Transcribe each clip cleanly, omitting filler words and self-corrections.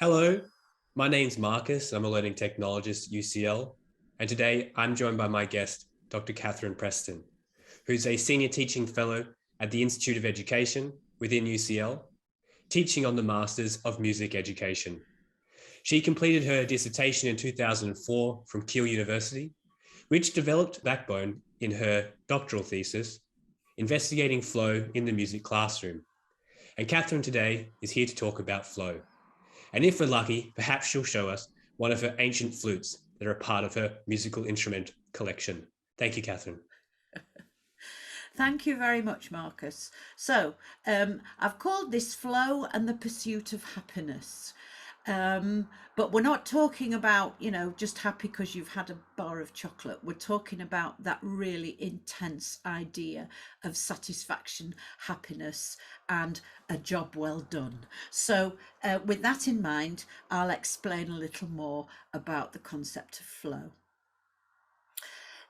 Hello, my name's Marcus. I'm a learning technologist at UCL, and today I'm joined by my guest, Dr. Catherine Preston, who's a senior teaching fellow at the Institute of Education within UCL, teaching on the Masters of Music Education. She completed her dissertation in 2004 from Keele University, which developed the backbone in her doctoral thesis, investigating flow in the music classroom. And Catherine today is here to talk about flow. And if we're lucky, perhaps she'll show us one of her ancient flutes that are a part of her musical instrument collection. Thank you, Catherine. Thank you very much, Marcus. I've called this Flow and the Pursuit of Happiness. But we're not talking about, just happy because you've had a bar of chocolate. We're talking about that really intense idea of satisfaction, happiness, and a job well done. With that in mind, I'll explain a little more about the concept of flow.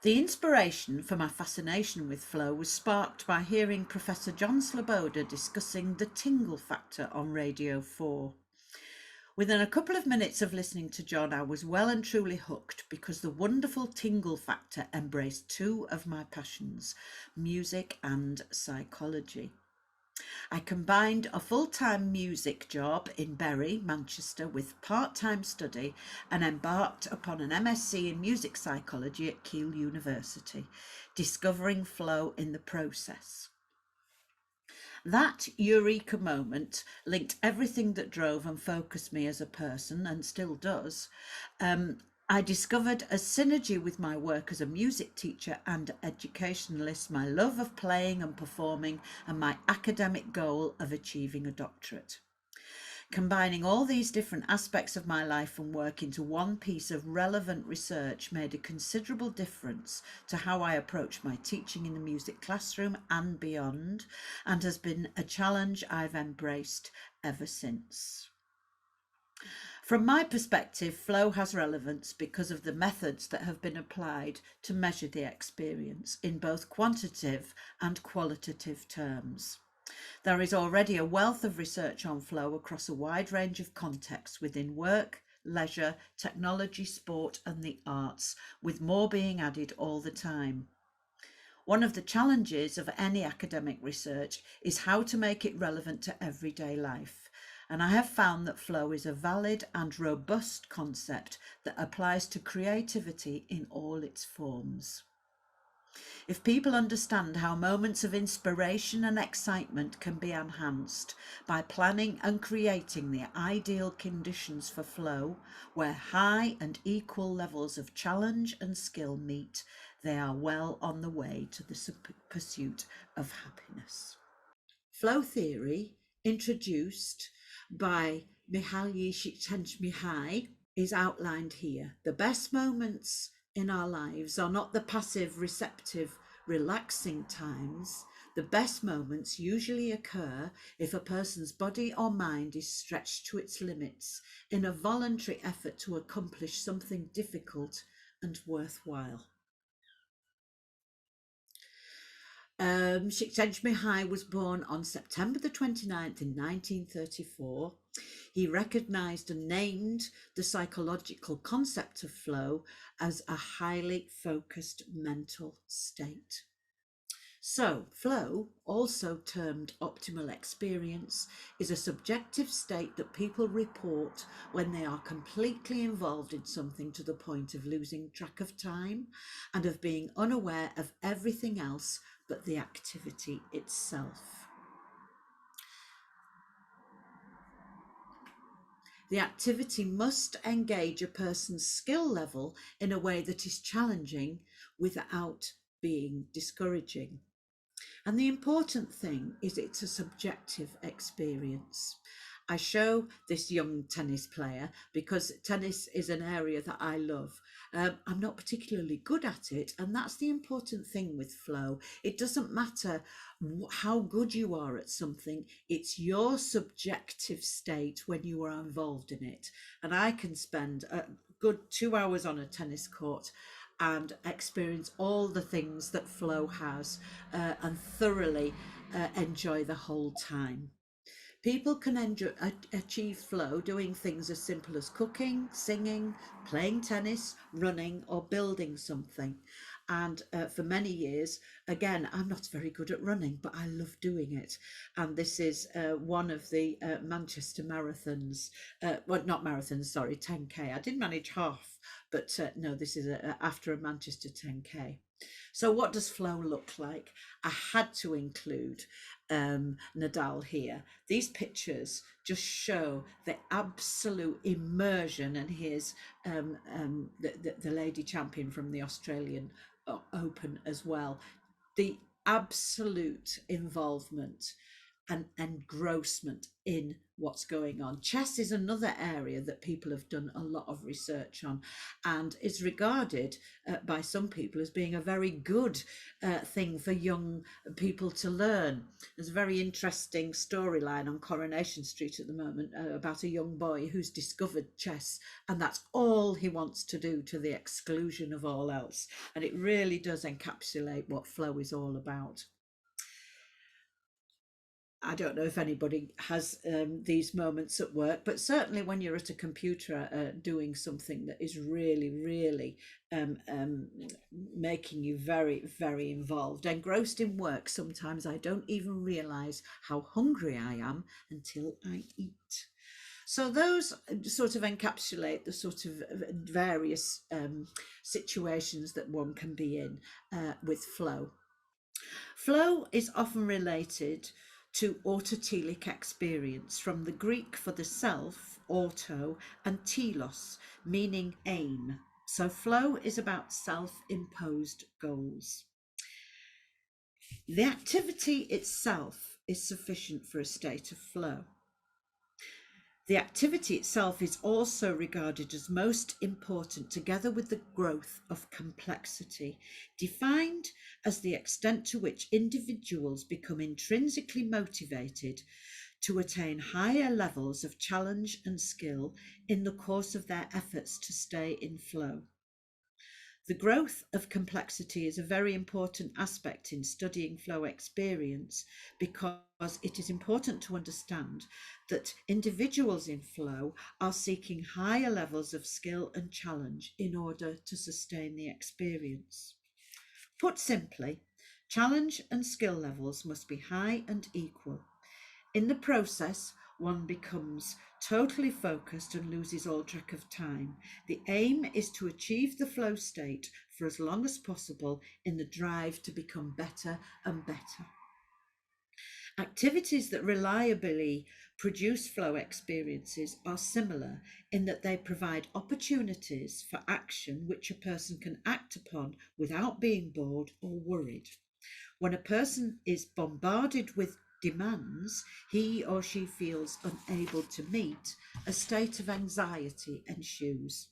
The inspiration for my fascination with flow was sparked by hearing Professor John Sloboda discussing the tingle factor on Radio 4. Within a couple of minutes of listening to John, I was well and truly hooked because the wonderful tingle factor embraced two of my passions, music and psychology. I combined a full-time music job in Bury, Manchester, with part-time study and embarked upon an MSc in music psychology at Keele University, discovering flow in the process. That eureka moment linked everything that drove and focused me as a person, and still does. I discovered a synergy with my work as a music teacher and educationalist, my love of playing and performing, and my academic goal of achieving a doctorate. Combining all these different aspects of my life and work into one piece of relevant research made a considerable difference to how I approach my teaching in the music classroom and beyond, and has been a challenge I've embraced ever since. From my perspective, flow has relevance because of the methods that have been applied to measure the experience in both quantitative and qualitative terms. There is already a wealth of research on flow across a wide range of contexts within work, leisure, technology, sport, and the arts, with more being added all the time. One of the challenges of any academic research is how to make it relevant to everyday life. And I have found that flow is a valid and robust concept that applies to creativity in all its forms. If people understand how moments of inspiration and excitement can be enhanced by planning and creating the ideal conditions for flow, where high and equal levels of challenge and skill meet, they are well on the way to the pursuit of happiness. Flow theory, introduced by Csikszentmihalyi, is outlined here. The best moments in our lives are not the passive, receptive, relaxing times. The best moments usually occur if a person's body or mind is stretched to its limits in a voluntary effort to accomplish something difficult and worthwhile. Csikszentmihalyi was born on September the 29th in 1934. He recognized and named the psychological concept of flow as a highly focused mental state. So, flow, also termed optimal experience, is a subjective state that people report when they are completely involved in something to the point of losing track of time and of being unaware of everything else but the activity itself. The activity must engage a person's skill level in a way that is challenging without being discouraging. And the important thing is it's a subjective experience. I show this young tennis player because tennis is an area that I love. I'm not particularly good at it, and that's the important thing with flow. It doesn't matter how good you are at something, it's your subjective state when you are involved in it. And I can spend a good 2 hours on a tennis court and experience all the things that flow has and thoroughly enjoy the whole time. People can achieve flow doing things as simple as cooking, singing, playing tennis, running, or building something. And for many years, again, I'm not very good at running, but I love doing it. And this is one of the Manchester marathons, well, not marathons, sorry, 10K. I did manage half, but no, this is after a Manchester 10K. So what does flow look like? I had to include Nadal here. These pictures just show the absolute immersion, and here's the lady champion from the Australian Open as well. The absolute involvement and engrossment in what's going on. Chess is another area that people have done a lot of research on, and is regarded by some people as being a very good thing for young people to learn. There's a very interesting storyline on Coronation Street at the moment about a young boy who's discovered chess, and that's all he wants to do, to the exclusion of all else. And it really does encapsulate what flow is all about. I don't know if anybody has these moments at work, but certainly when you're at a computer doing something that is really, really making you very, very involved, engrossed in work, sometimes I don't even realise how hungry I am until I eat. So those sort of encapsulate the sort of various situations that one can be in with flow. Flow is often related to autotelic experience, from the Greek for the self, auto, and telos, meaning aim. So flow is about self-imposed goals. The activity itself is sufficient for a state of flow. The activity itself is also regarded as most important, together with the growth of complexity, defined as the extent to which individuals become intrinsically motivated to attain higher levels of challenge and skill in the course of their efforts to stay in flow. The growth of complexity is a very important aspect in studying flow experience, because it is important to understand that individuals in flow are seeking higher levels of skill and challenge in order to sustain the experience. Put simply, challenge and skill levels must be high and equal. In the process, one becomes totally focused and loses all track of time. The aim is to achieve the flow state for as long as possible in the drive to become better and better. Activities that reliably produce flow experiences are similar in that they provide opportunities for action which a person can act upon without being bored or worried. When a person is bombarded with demands he or she feels unable to meet, a state of anxiety ensues.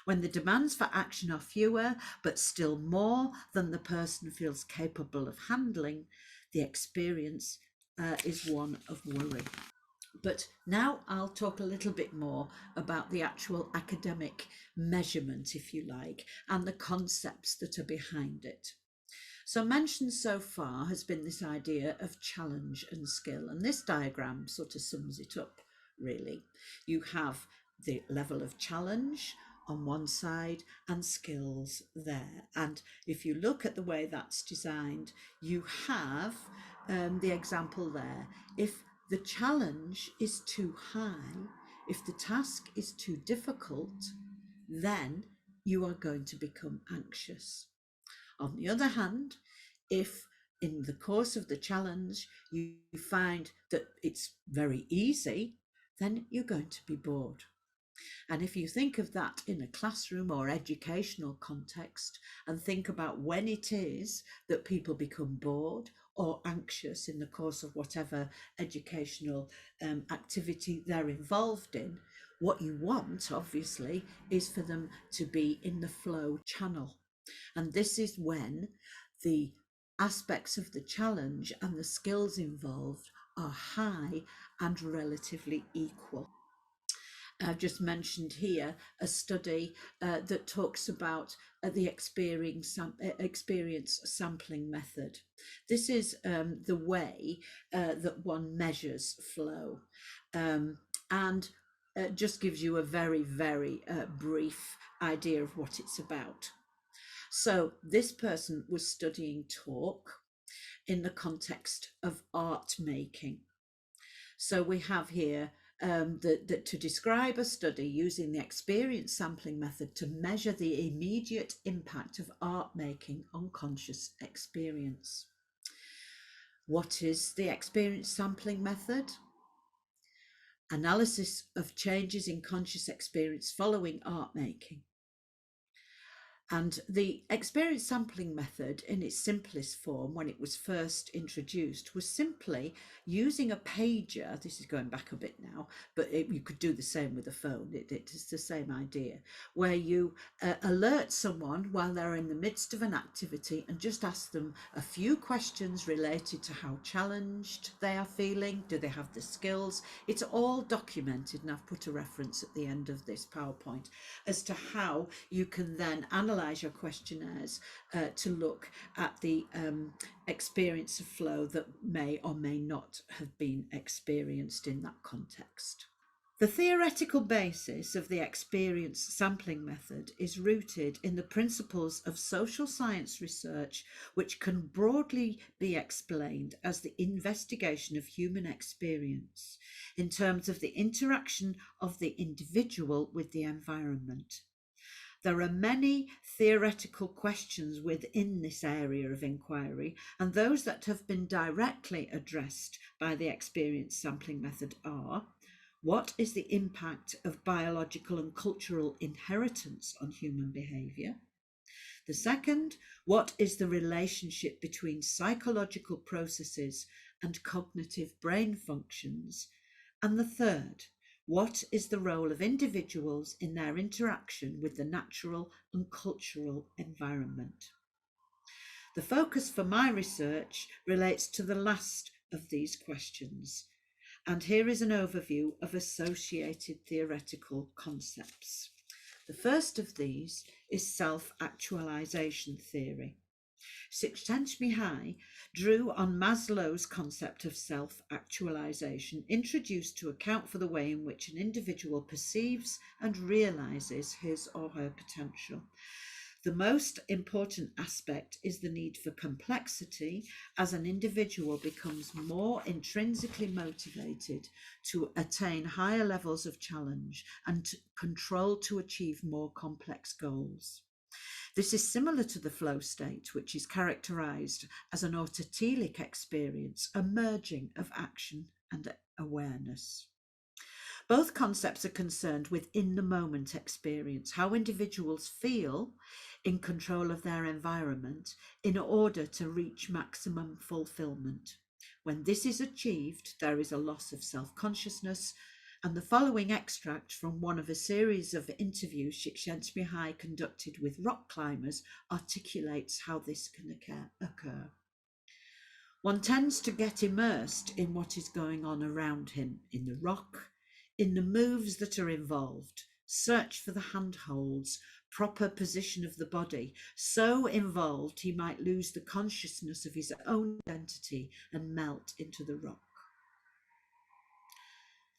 When the demands for action are fewer, but still more than the person feels capable of handling, the experience is one of worry. But now I'll talk a little bit more about the actual academic measurement, if you like, and the concepts that are behind it. So mentioned so far has been this idea of challenge and skill, and this diagram sort of sums it up, really. You have the level of challenge on one side and skills there. And if you look at the way that's designed, you have the example there. If the challenge is too high, if the task is too difficult, then you are going to become anxious. On the other hand, if in the course of the challenge you find that it's very easy, then you're going to be bored. And if you think of that in a classroom or educational context, and think about when it is that people become bored or anxious in the course of whatever educational activity they're involved in, what you want, obviously, is for them to be in the flow channel. And this is when the aspects of the challenge and the skills involved are high and relatively equal. I've just mentioned here a study that talks about the experience sampling method. This is the way that one measures flow, and just gives you a very, very brief idea of what it's about. So this person was studying talk in the context of art making. So we have here that to describe a study using the experience sampling method to measure the immediate impact of art making on conscious experience. What is the experience sampling method? Analysis of changes in conscious experience following art making. And the experience sampling method in its simplest form, when it was first introduced, was simply using a pager. This is going back a bit now, but you could do the same with a phone. It's the same idea, where you alert someone while they're in the midst of an activity and just ask them a few questions related to how challenged they are feeling. Do they have the skills? It's all documented, and I've put a reference at the end of this PowerPoint as to how you can then analyze your questionnaires to look at the experience of flow that may or may not have been experienced in that context. The theoretical basis of the experience sampling method is rooted in the principles of social science research, which can broadly be explained as the investigation of human experience in terms of the interaction of the individual with the environment. There are many theoretical questions within this area of inquiry, and those that have been directly addressed by the experience sampling method are: what is the impact of biological and cultural inheritance on human behaviour? The second, what is the relationship between psychological processes and cognitive brain functions? And the third, what is the role of individuals in their interaction with the natural and cultural environment? The focus for my research relates to the last of these questions, and here is an overview of associated theoretical concepts. The first of these is self-actualization theory. Csikszentmihalyi drew on Maslow's concept of self-actualization, introduced to account for the way in which an individual perceives and realizes his or her potential. The most important aspect is the need for complexity, as an individual becomes more intrinsically motivated to attain higher levels of challenge and control to achieve more complex goals. This is similar to the flow state, which is characterized as an autotelic experience, a merging of action and awareness. Both concepts are concerned with in-the-moment experience, how individuals feel in control of their environment in order to reach maximum fulfillment. When this is achieved, there is a loss of self-consciousness, and the following extract from one of a series of interviews Csikszentmihalyi conducted with rock climbers articulates how this can occur. One tends to get immersed in what is going on around him, in the rock, in the moves that are involved, search for the handholds, proper position of the body, so involved he might lose the consciousness of his own identity and melt into the rock.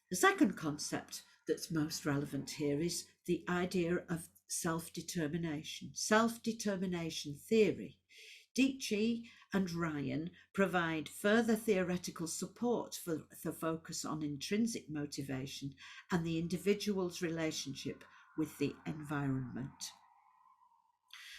The second concept that's most relevant here is the idea of self-determination. Self-determination theory. Deci and Ryan provide further theoretical support for the focus on intrinsic motivation and the individual's relationship with the environment.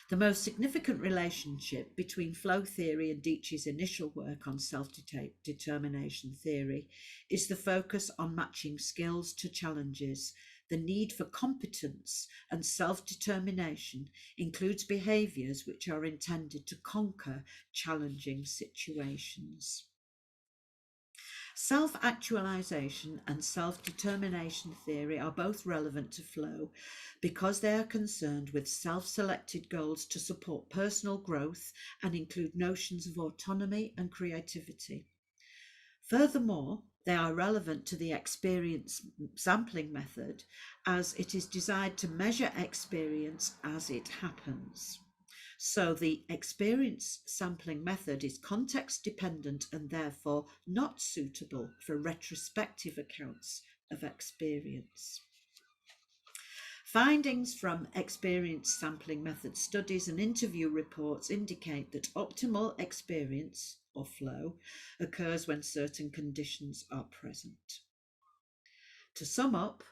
The most significant relationship between flow theory and Deci's initial work on self-determination theory is the focus on matching skills to challenges. The need for competence and self-determination includes behaviours which are intended to conquer challenging situations. Self-actualization and self-determination theory are both relevant to flow because they are concerned with self-selected goals to support personal growth and include notions of autonomy and creativity. Furthermore, they are relevant to the experience sampling method as it is designed to measure experience as it happens. So the experience sampling method is context dependent and therefore not suitable for retrospective accounts of experience. Findings from experience sampling method studies and interview reports indicate that optimal experience or flow occurs when certain conditions are present. To sum up,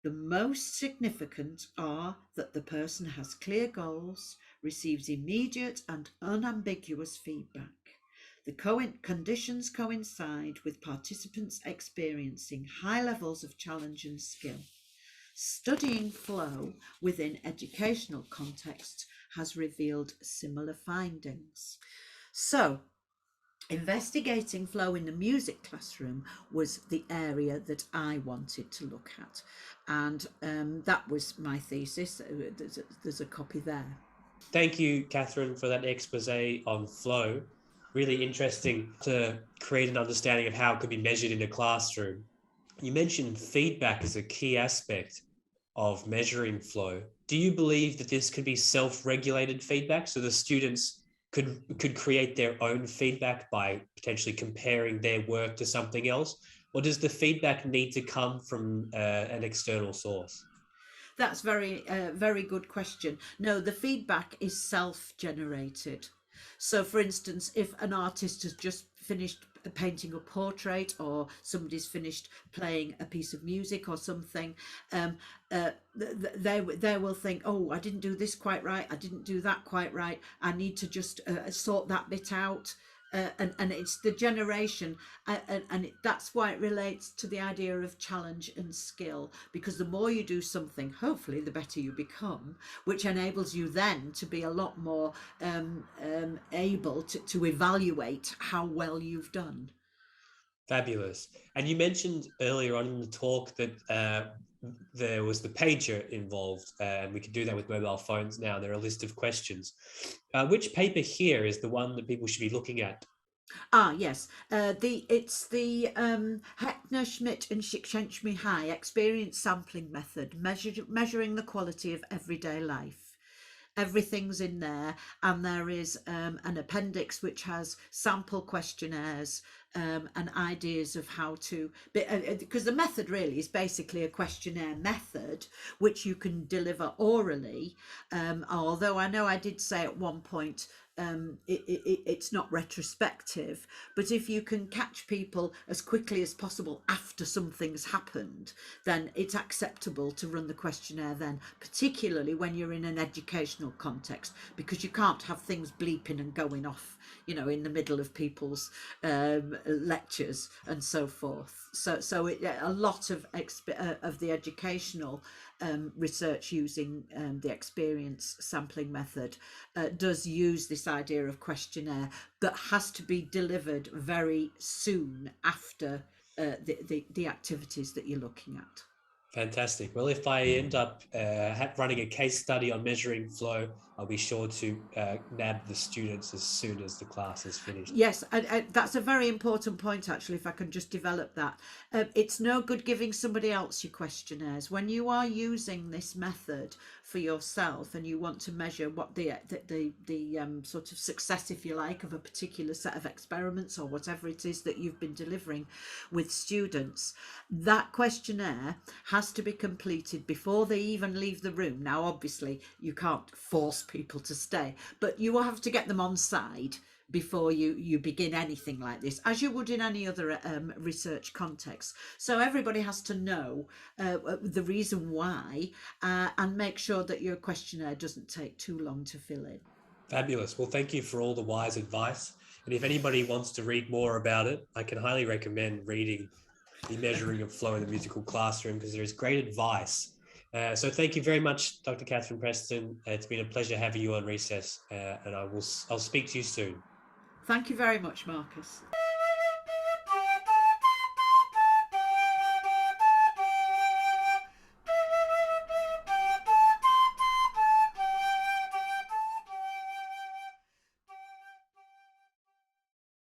the most significant are that the person has clear goals, receives immediate and unambiguous feedback. The conditions coincide with participants experiencing high levels of challenge and skill. Studying flow within educational contexts has revealed similar findings. So, investigating flow in the music classroom was the area that I wanted to look at, and that was my thesis. There's a copy there. Thank you, Catherine, for that expose on flow. Really interesting to create an understanding of how it could be measured in a classroom. You mentioned feedback as a key aspect of measuring flow. Do you believe that this could be self-regulated feedback, so the students could create their own feedback by potentially comparing their work to something else, or does the feedback need to come from an external source? That's very good question. No, the feedback is self-generated. So, for instance, if an artist has just finished painting a portrait, or somebody's finished playing a piece of music or something, they will think, oh, I didn't do this quite right, I didn't do that quite right, I need to just sort that bit out. And it's the generation, that's why it relates to the idea of challenge and skill, because the more you do something, hopefully the better you become, which enables you then to be a lot more able to evaluate how well you've done. Fabulous. And you mentioned earlier on in the talk that there was the pager involved, and we can do that with mobile phones now. There are a list of questions. Which paper here is the one that people should be looking at? Yes, it's the Heckner, Schmidt and Csikszentmihalyi experience sampling method, measuring the quality of everyday life. Everything's in there, and there is an appendix which has sample questionnaires and ideas of how to, because the method really is basically a questionnaire method which you can deliver orally, although I know I did say at one point it's not retrospective, but if you can catch people as quickly as possible after something's happened, then it's acceptable to run the questionnaire then, particularly when you're in an educational context, because you can't have things bleeping and going off, you know, in the middle of people's lectures and so forth. So a lot of the educational research using the experience sampling method does use this idea of questionnaire that has to be delivered very soon after the activities that you're looking at. Fantastic. Well, if I end up running a case study on measuring flow, I'll be sure to nab the students as soon as the class is finished. Yes, that's a very important point, actually, if I can just develop that. It's no good giving somebody else your questionnaires. When you are using this method for yourself and you want to measure what the sort of success, if you like, of a particular set of experiments or whatever it is that you've been delivering with students, that questionnaire has to be completed before they even leave the room. Now, obviously, you can't force people to stay, but you will have to get them on side before you begin anything like this, as you would in any other research context. So everybody has to know the reason why, and make sure that your questionnaire doesn't take too long to fill in. Fabulous. Well, thank you for all the wise advice. And if anybody wants to read more about it, I can highly recommend reading The Measuring of Flow in the Musical Classroom, because there is great advice. So thank you very much, Dr. Catherine Preston. It's been a pleasure having you on Recess, and I'll speak to you soon. Thank you very much, Marcus.